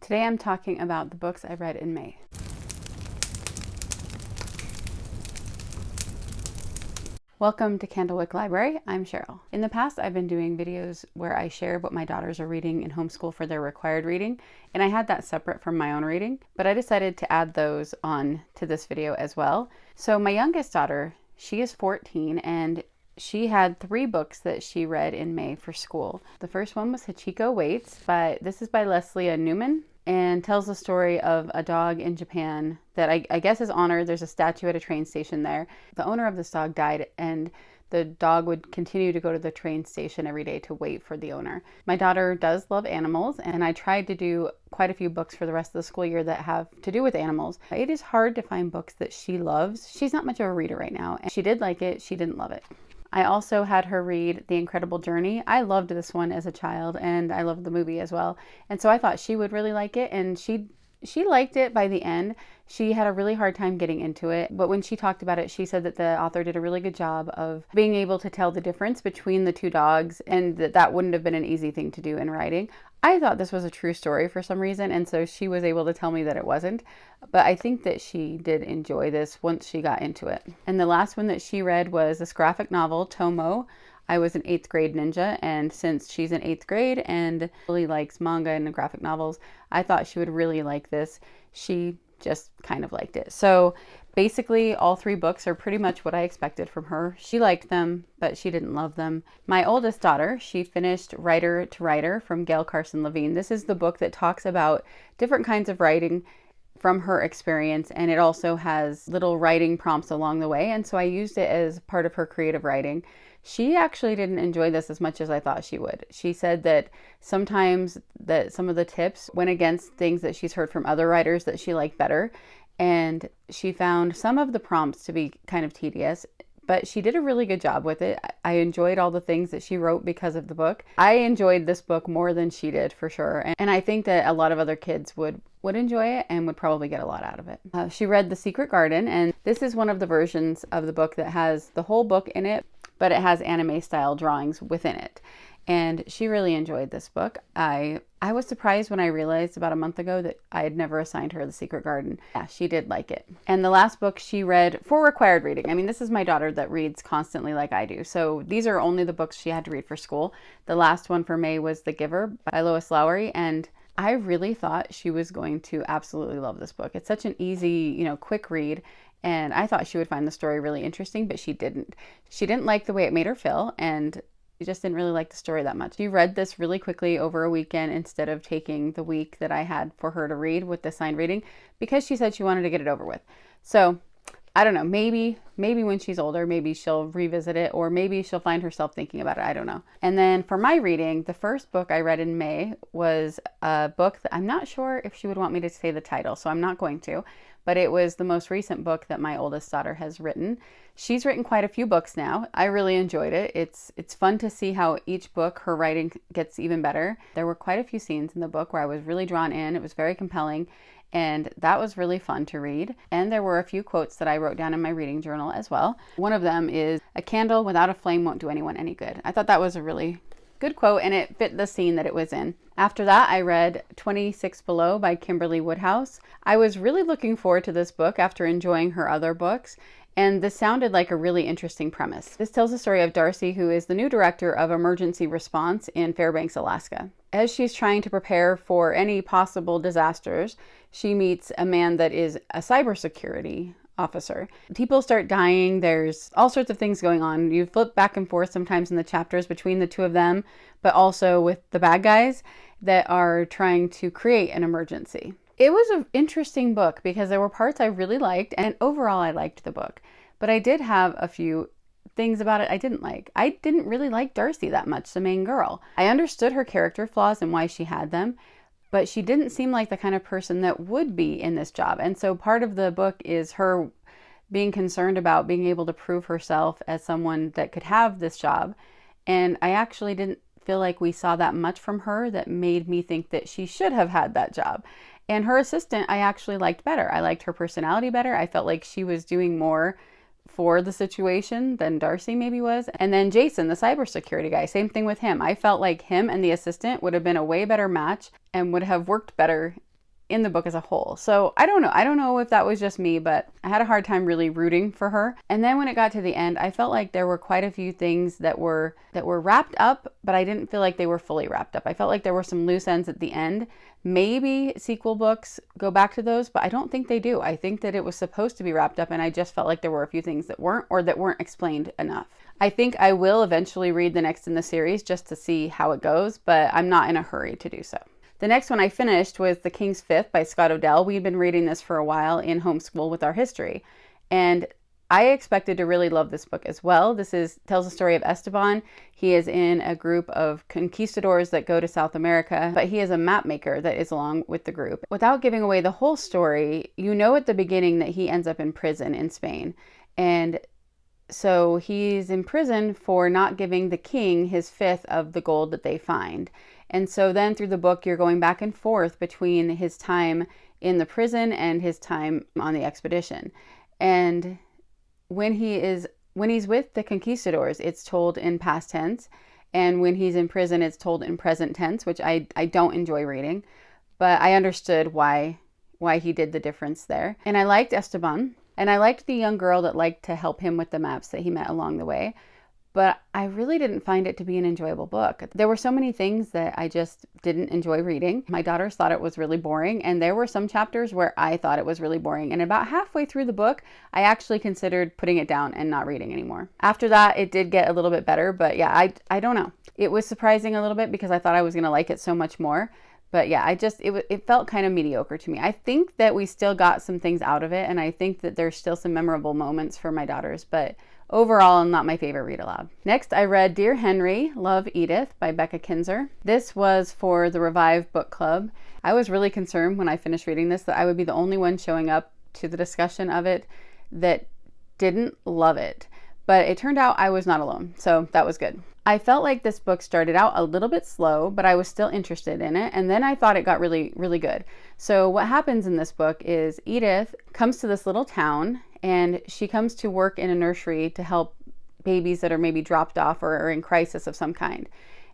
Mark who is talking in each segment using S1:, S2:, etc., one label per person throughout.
S1: Today I'm talking about the books I read in May. Welcome to Candlewick Library. I'm Cheryl. In the past, I've been doing videos where I share what my daughters are reading in homeschool for their required reading, and I had that separate from my own reading, but I decided to add those on to this video as well. So my youngest daughter, she is 14, and she had 3 books that she read in May for school. The first one was Hachiko Waits, this is by Leslie Newman, and tells the story of a dog in Japan that I guess is honored. There's a statue at a train station there. The owner of this dog died, and the dog would continue to go to the train station every day to wait for the owner. My daughter does love animals, and I tried to do quite a few books for the rest of the school year that have to do with animals. It is hard to find books that she loves. She's not much of a reader right now, and she did like it, she didn't love it. I also had her read The Incredible Journey. I loved this one as a child, and I loved the movie as well. And so I thought she would really like it, and she liked it by the end. She had a really hard time getting into it, but when she talked about it, she said that the author did a really good job of being able to tell the difference between the 2 dogs, and that wouldn't have been an easy thing to do in writing. I thought this was a true story for some reason, and so she was able to tell me that it wasn't. But I think that she did enjoy this once she got into it. And the last one that she read was this graphic novel, Tomo. I was an 8th grade ninja, and since she's in 8th grade and really likes manga and graphic novels, I thought she would really like this. She just kind of liked it. So basically all 3 books are pretty much what I expected from her. She liked them, but she didn't love them. My oldest daughter, she finished Writer to Writer from Gail Carson Levine. This is the book that talks about different kinds of writing from her experience, and it also has little writing prompts along the way, and so I used it as part of her creative writing. She actually didn't enjoy this as much as I thought she would. She said that sometimes that some of the tips went against things that she's heard from other writers that she liked better, and she found some of the prompts to be kind of tedious, but she did a really good job with it. I enjoyed all the things that she wrote because of the book. I enjoyed this book more than she did, for sure, and I think that a lot of other kids would enjoy it and would probably get a lot out of it. She read The Secret Garden, and this is one of the versions of the book that has the whole book in it, but it has anime style drawings within it. And she really enjoyed this book. I was surprised when I realized about a month ago that I had never assigned her The Secret Garden. Yeah, she did like it. And the last book she read for required reading. I mean, this is my daughter that reads constantly like I do. So these are only the books she had to read for school. The last one for May was The Giver by Lois Lowry, and I really thought she was going to absolutely love this book. It's such an easy, quick read. And I thought she would find the story really interesting, but she didn't. She didn't like the way it made her feel, and she just didn't really like the story that much. She read this really quickly over a weekend instead of taking the week that I had for her to read with the assigned reading, because she said she wanted to get it over with. So I don't know, maybe when she's older, maybe she'll revisit it, or maybe she'll find herself thinking about it. I don't know. And then for my reading, the first book I read in May was a book that I'm not sure if she would want me to say the title, so I'm not going to, but it was the most recent book that my oldest daughter has written. She's written quite a few books now. I really enjoyed it. It's fun to see how each book, her writing gets even better. There were quite a few scenes in the book where I was really drawn in. It was very compelling, and that was really fun to read. And there were a few quotes that I wrote down in my reading journal as well. One of them is, "A candle without a flame won't do anyone any good." I thought that was a really good quote, and it fit the scene that it was in. After that, I read 26 Below by Kimberly Woodhouse. I was really looking forward to this book after enjoying her other books, and this sounded like a really interesting premise. This tells the story of Darcy, who is the new director of emergency response in Fairbanks, Alaska. As she's trying to prepare for any possible disasters, she meets a man that is a cybersecurity officer. People start dying. There's all sorts of things going on. You flip back and forth sometimes in the chapters between the 2 of them, but also with the bad guys that are trying to create an emergency. It was an interesting book because there were parts I really liked, and overall I liked the book, but I did have a few things about it I didn't like. I didn't really like Darcy that much, the main girl. I understood her character flaws and why she had them, but she didn't seem like the kind of person that would be in this job. And so part of the book is her being concerned about being able to prove herself as someone that could have this job. And I actually didn't feel like we saw that much from her that made me think that she should have had that job. And her assistant, I actually liked better. I liked her personality better. I felt like she was doing more for the situation than Darcy maybe was. And then Jason, the cybersecurity guy, same thing with him. I felt like him and the assistant would have been a way better match and would have worked better in the book as a whole. So I don't know. I don't know if that was just me, but I had a hard time really rooting for her. And then when it got to the end, I felt like there were quite a few things that were wrapped up, but I didn't feel like they were fully wrapped up. I felt like there were some loose ends at the end. Maybe sequel books go back to those, but I don't think they do. I think that it was supposed to be wrapped up, and I just felt like there were a few things that weren't, or that weren't explained enough. I think I will eventually read the next in the series just to see how it goes, but I'm not in a hurry to do so. The next one I finished was The King's Fifth by Scott O'Dell. We've been reading this for a while in homeschool with our history, and I expected to really love this book as well. This tells the story of Esteban. He is in a group of conquistadors that go to South America, but he is a map maker that is along with the group. Without giving away the whole story, you know at the beginning that he ends up in prison in Spain. And so he's in prison for not giving the king his fifth of the gold that they find. And so then through the book, you're going back and forth between his time in the prison and his time on the expedition. And when he's with the conquistadors, it's told in past tense. And when he's in prison, it's told in present tense, which I don't enjoy reading. But I understood why he did the difference there. And I liked Esteban. And I liked the young girl that liked to help him with the maps that he met along the way. But I really didn't find it to be an enjoyable book. There were so many things that I just didn't enjoy reading. My daughters thought it was really boring, and there were some chapters where I thought it was really boring. And about halfway through the book, I actually considered putting it down and not reading anymore. After that, it did get a little bit better, but yeah, I don't know. It was surprising a little bit because I thought I was going to like it so much more. But yeah, it felt kind of mediocre to me. I think that we still got some things out of it, and I think that there's still some memorable moments for my daughters, but overall, not my favorite read aloud. Next, I read Dear Henry, Love Edith by Becca Kinzer. This was for the Revive Book Club. I was really concerned when I finished reading this that I would be the only one showing up to the discussion of it that didn't love it. But it turned out I was not alone, so that was good. I felt like this book started out a little bit slow, but I was still interested in it, and then I thought it got really, really good. So what happens in this book is Edith comes to this little town, and she comes to work in a nursery to help babies that are maybe dropped off or are in crisis of some kind.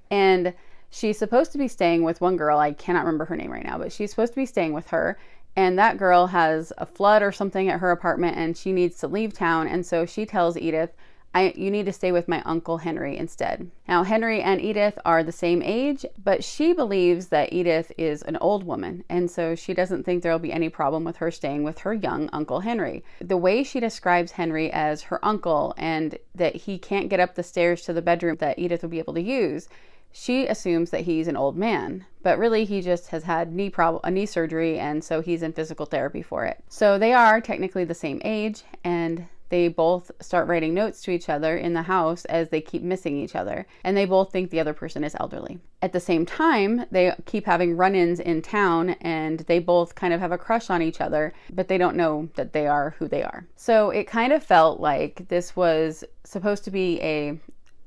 S1: And she's supposed to be staying with one girl. I cannot remember her name right now, but she's supposed to be staying with her. And that girl has a flood or something at her apartment, and she needs to leave town. And so she tells Edith, you need to stay with my Uncle Henry instead. Now, Henry and Edith are the same age, but she believes that Edith is an old woman, and so she doesn't think there'll be any problem with her staying with her young Uncle Henry. The way she describes Henry as her uncle and that he can't get up the stairs to the bedroom that Edith will be able to use, she assumes that he's an old man, but really he just has had a knee surgery, and so he's in physical therapy for it. So they are technically the same age, and they both start writing notes to each other in the house as they keep missing each other, and they both think the other person is elderly. At the same time, they keep having run-ins in town, and they both kind of have a crush on each other, but they don't know that they are who they are. So it kind of felt like this was supposed to be a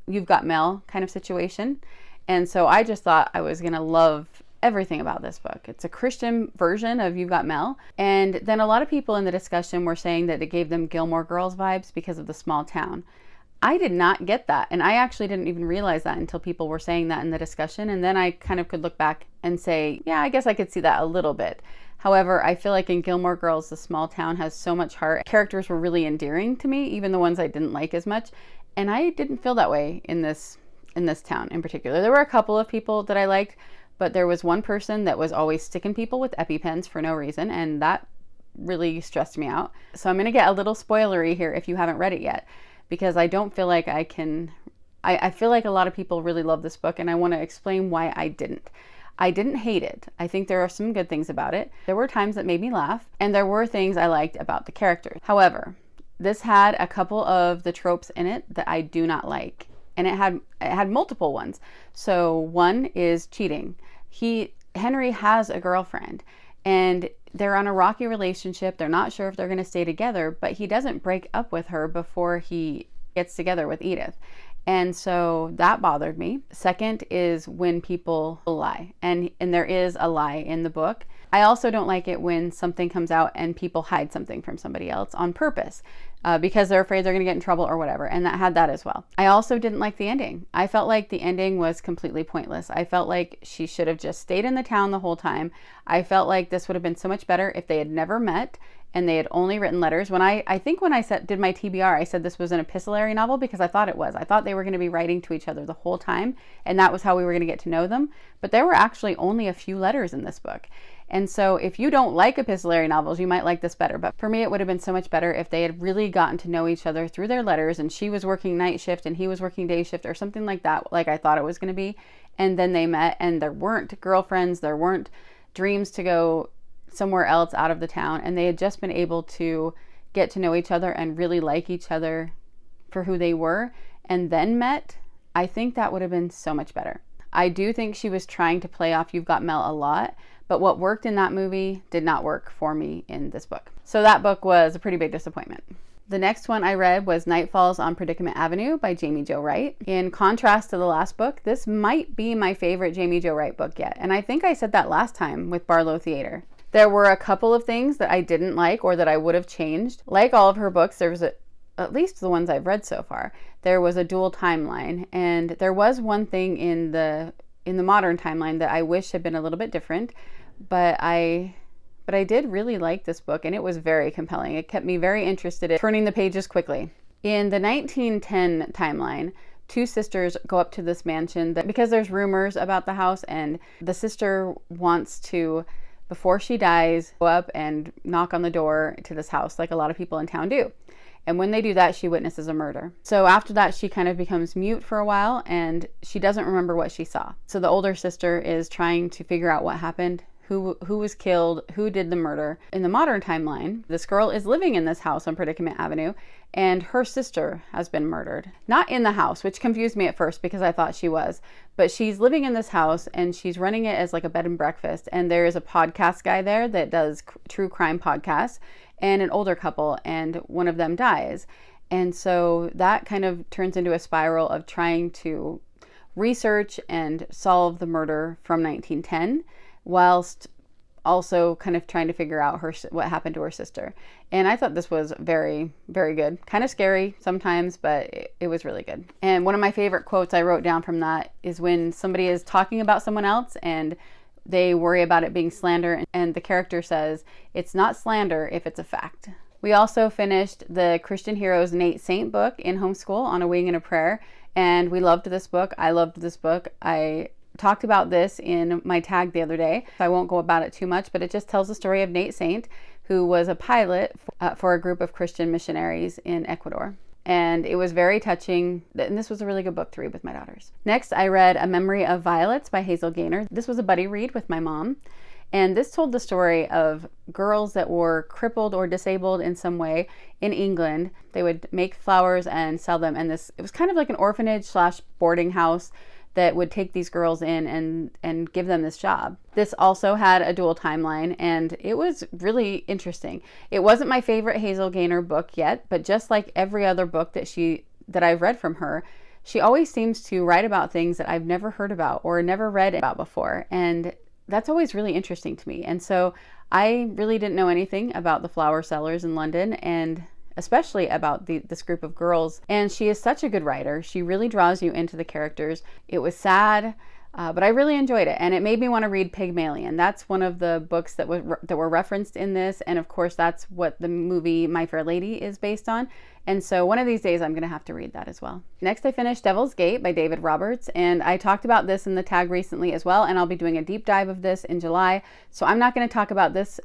S1: You've Got Mail kind of situation, and so I just thought I was gonna love everything about this book. It's a Christian version of You've Got Mail. And then a lot of people in the discussion were saying that it gave them Gilmore Girls vibes because of the small town. I did not get that. And I actually didn't even realize that until people were saying that in the discussion. And then I kind of could look back and say, yeah, I guess I could see that a little bit. However, I feel like in Gilmore Girls, the small town has so much heart. Characters were really endearing to me, even the ones I didn't like as much. And I didn't feel that way in this town in particular. There were a couple of people that I liked, but there was one person that was always sticking people with EpiPens for no reason, and that really stressed me out. So I'm going to get a little spoilery here if you haven't read it yet, because I don't feel like I can. I feel like a lot of people really love this book, and I want to explain why I didn't. I didn't hate it. I think there are some good things about it. There were times that made me laugh, and there were things I liked about the characters. However, this had a couple of the tropes in it that I do not like. And it had multiple ones. So one is cheating. Henry has a girlfriend, and they're on a rocky relationship. They're not sure if they're going to stay together, but he doesn't break up with her before he gets together with Edith. And so that bothered me. Second is when people lie. And there is a lie in the book. I also don't like it when something comes out and people hide something from somebody else on purpose because they're afraid they're going to get in trouble or whatever. And that had that as well. I also didn't like the ending. I felt like the ending was completely pointless. I felt like she should have just stayed in the town the whole time. I felt like this would have been so much better if they had never met and they had only written letters. When I think when I did my TBR, I said this was an epistolary novel because I thought it was. I thought they were going to be writing to each other the whole time, and that was how we were going to get to know them. But there were actually only a few letters in this book. And so if you don't like epistolary novels, you might like this better. But for me, it would have been so much better if they had really gotten to know each other through their letters, and she was working night shift and he was working day shift or something like that, like I thought it was going to be. And then they met, and there weren't girlfriends, there weren't dreams to go somewhere else out of the town, and they had just been able to get to know each other and really like each other for who they were, and then met. I think that would have been so much better. I do think she was trying to play off You've Got Mel a lot, but what worked in that movie did not work for me in this book. So that book was a pretty big disappointment. The next one I read was Night Falls on Predicament Avenue by Jamie Jo Wright. In contrast to the last book, this might be my favorite Jamie Jo Wright book yet, and I think I said that last time with Barlow Theater. There were a couple of things that I didn't like or that I would have changed. Like all of her books, there was at least the ones I've read so far, there was a dual timeline, and there was one thing in the modern timeline that I wish had been a little bit different, but I did really like this book, and it was very compelling. It kept me very interested in turning the pages quickly. In the 1910 timeline, two sisters go up to this mansion because there's rumors about the house, and the sister wants to, before she dies, go up and knock on the door to this house like a lot of people in town do. And when they do that, she witnesses a murder. So after that, she kind of becomes mute for a while, and she doesn't remember what she saw. So the older sister is trying to figure out what happened, who was killed, who did the murder. In the modern timeline, this girl is living in this house on Predicament Avenue, and her sister has been murdered. Not in the house, which confused me at first because I thought she was, but she's living in this house and she's running it as like a bed and breakfast. And there is a podcast guy there that does true crime podcasts, and an older couple, and one of them dies. And so that kind of turns into a spiral of trying to research and solve the murder from 1910, whilst also kind of trying to figure out what happened to her sister. And I thought this was very, very good. Kind of scary sometimes, but it was really good. And one of my favorite quotes I wrote down from that is when somebody is talking about someone else and they worry about it being slander, and the character says, "It's not slander if it's a fact." We also finished the Christian Heroes Nate Saint book in homeschool on a wing and a prayer, and we loved this book. I loved this book. I talked about this in my tag the other day. I won't go about it too much, but it just tells the story of Nate Saint, who was a pilot for a group of Christian missionaries in Ecuador. And it was very touching, and this was a really good book to read with my daughters. Next, I read A Memory of Violets by Hazel Gaynor. This was a buddy read with my mom, and this told the story of girls that were crippled or disabled in some way in England. They would make flowers and sell them, and it was kind of like an orphanage / boarding house that would take these girls in and give them this job. This also had a dual timeline, and it was really interesting. It wasn't my favorite Hazel Gaynor book yet, but just like every other book that I've read from her, she always seems to write about things that I've never heard about or never read about before, and that's always really interesting to me. And so I really didn't know anything about the flower sellers in London, and especially about this group of girls. And she is such a good writer. She really draws you into the characters. It was sad, but I really enjoyed it. And it made me want to read Pygmalion. That's one of the books that were referenced in this. And of course, that's what the movie My Fair Lady is based on. And so one of these days, I'm going to have to read that as well. Next, I finished Devil's Gate by David Roberts. And I talked about this in the tag recently as well. And I'll be doing a deep dive of this in July. So I'm not going to talk about this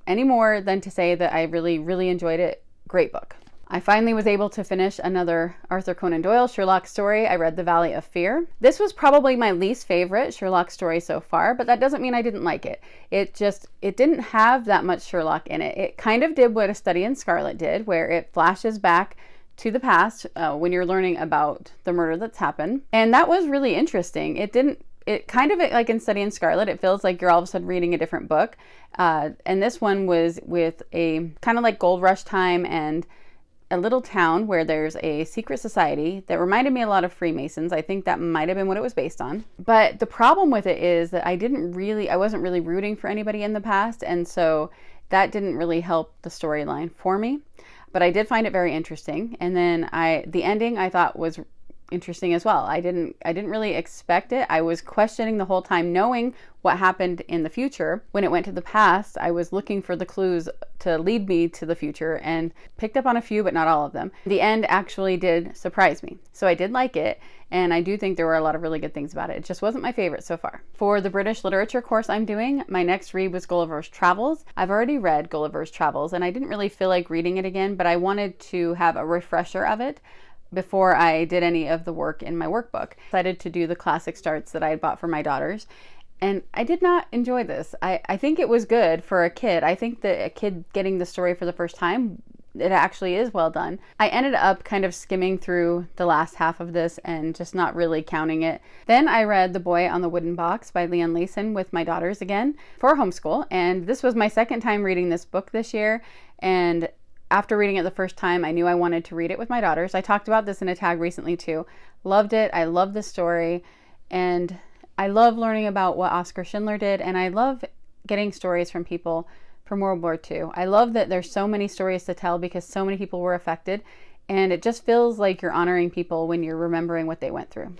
S1: any more than to say that I really, really enjoyed it. Great book. I finally was able to finish another Arthur Conan Doyle Sherlock story. I read The Valley of Fear. This was probably my least favorite Sherlock story so far, but that doesn't mean I didn't like it. It didn't have that much Sherlock in it. It kind of did what A Study in Scarlet did, where it flashes back to the past when you're learning about the murder that's happened. And that was really interesting. It kind of, like in Study in Scarlet, it feels like you're all of a sudden reading a different book. And this one was with a kind of like Gold Rush time and a little town where there's a secret society that reminded me a lot of Freemasons. I think that might have been what it was based on. But the problem with it is that I wasn't really rooting for anybody in the past, and so that didn't really help the storyline for me. But I did find it very interesting. And then the ending I thought was interesting as well. I didn't really expect it. I was questioning the whole time, knowing what happened in the future. When it went to the past, I was looking for the clues to lead me to the future and picked up on a few, but not all of them. The end actually did surprise me. So I did like it, and I do think there were a lot of really good things about it. It just wasn't my favorite so far. For the British literature course I'm doing, my next read was Gulliver's Travels. I've already read Gulliver's Travels, and I didn't really feel like reading it again, but I wanted to have a refresher of it before I did any of the work in my workbook. I decided to do the classic starts that I had bought for my daughters, and I did not enjoy this. I think it was good for a kid. I think that a kid getting the story for the first time, it actually is well done. I ended up kind of skimming through the last half of this and just not really counting it. Then I read The Boy on the Wooden Box by Leon Layson with my daughters again for homeschool, and this was my second time reading this book this year, and after reading it the first time, I knew I wanted to read it with my daughters. I talked about this in a tag recently too. Loved it. I love the story, and I love learning about what Oskar Schindler did, and I love getting stories from people from World War II. I love that there's so many stories to tell because so many people were affected, and it just feels like you're honoring people when you're remembering what they went through.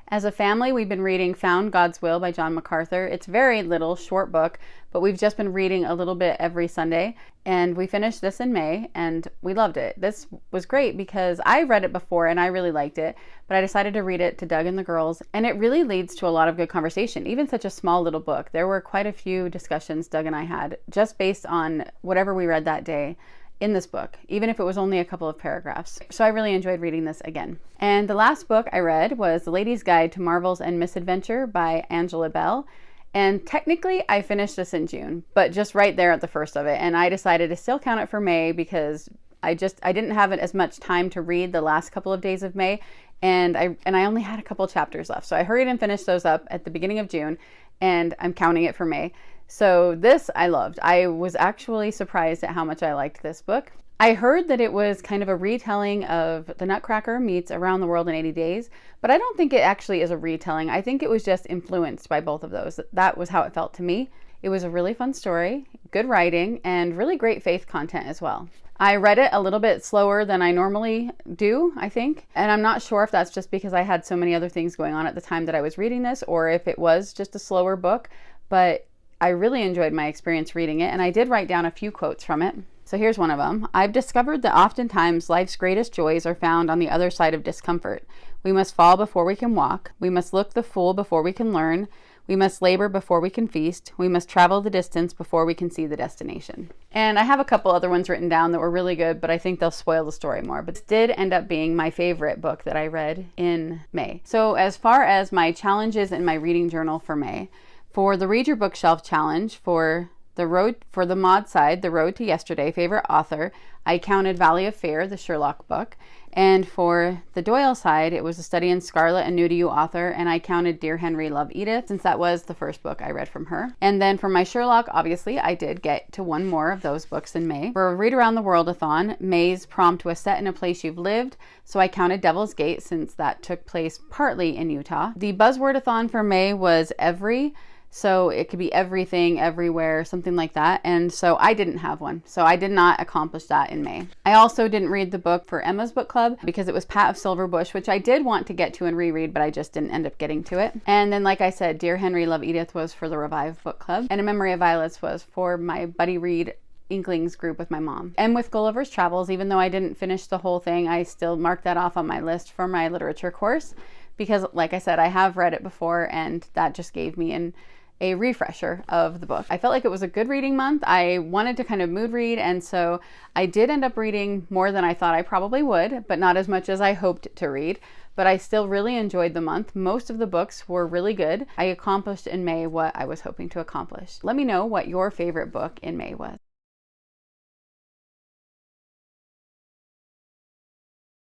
S1: As a family, we've been reading Found God's Will by John MacArthur. It's a very little, short book, but we've just been reading a little bit every Sunday, and we finished this in May, and we loved it. This was great because I read it before and I really liked it, but I decided to read it to Doug and the girls, and it really leads to a lot of good conversation. Even such a small little book, there were quite a few discussions Doug and I had just based on whatever we read that day in this book, even if it was only a couple of paragraphs. So I really enjoyed reading this again. And the last book I read was The Lady's Guide to Marvels and Misadventure by Angela Bell. And technically I finished this in June, but just right there at the first of it. And I decided to still count it for May because I didn't have as much time to read the last couple of days of May. And I only had a couple chapters left. So I hurried and finished those up at the beginning of June, and I'm counting it for May. So this I loved. I was actually surprised at how much I liked this book. I heard that it was kind of a retelling of The Nutcracker meets Around the World in 80 Days, but I don't think it actually is a retelling. I think it was just influenced by both of those. That was how it felt to me. It was a really fun story, good writing, and really great faith content as well. I read it a little bit slower than I normally do, I think, and I'm not sure if that's just because I had so many other things going on at the time that I was reading this, or if it was just a slower book, but I really enjoyed my experience reading it, and I did write down a few quotes from it. So here's one of them. I've discovered that oftentimes life's greatest joys are found on the other side of discomfort. We must fall before we can walk. We must look the fool before we can learn. We must labor before we can feast. We must travel the distance before we can see the destination. And I have a couple other ones written down that were really good, but I think they'll spoil the story more. But this did end up being my favorite book that I read in May. So as far as my challenges in my reading journal for May, for the Read Your Bookshelf challenge, for the mod side, The Road to Yesterday, favorite author, I counted Valley of Fear, the Sherlock book. And for the Doyle side, it was A Study in Scarlet, a new to you author, and I counted Dear Henry, Love Edith, since that was the first book I read from her. And then for my Sherlock, obviously, I did get to one more of those books in May. For Read Around the World-a-thon, May's prompt was set in a place you've lived, so I counted Devil's Gate since that took place partly in Utah. The buzzword-a-thon for May was every, so it could be everything, everywhere, something like that. And so I didn't have one. So I did not accomplish that in May. I also didn't read the book for Emma's book club because it was Pat of Silverbush, which I did want to get to and reread, but I just didn't end up getting to it. And then, like I said, Dear Henry, Love Edith was for the Revive book club. And A Memory of Violets was for my buddy read Inklings group with my mom. And with Gulliver's Travels, even though I didn't finish the whole thing, I still marked that off on my list for my literature course because, like I said, I have read it before, and that just gave me a refresher of the book. I felt like it was a good reading month. I wanted to kind of mood read, and so I did end up reading more than I thought I probably would, but not as much as I hoped to read. But I still really enjoyed the month. Most of the books were really good. I accomplished in May what I was hoping to accomplish. Let me know what your favorite book in May was.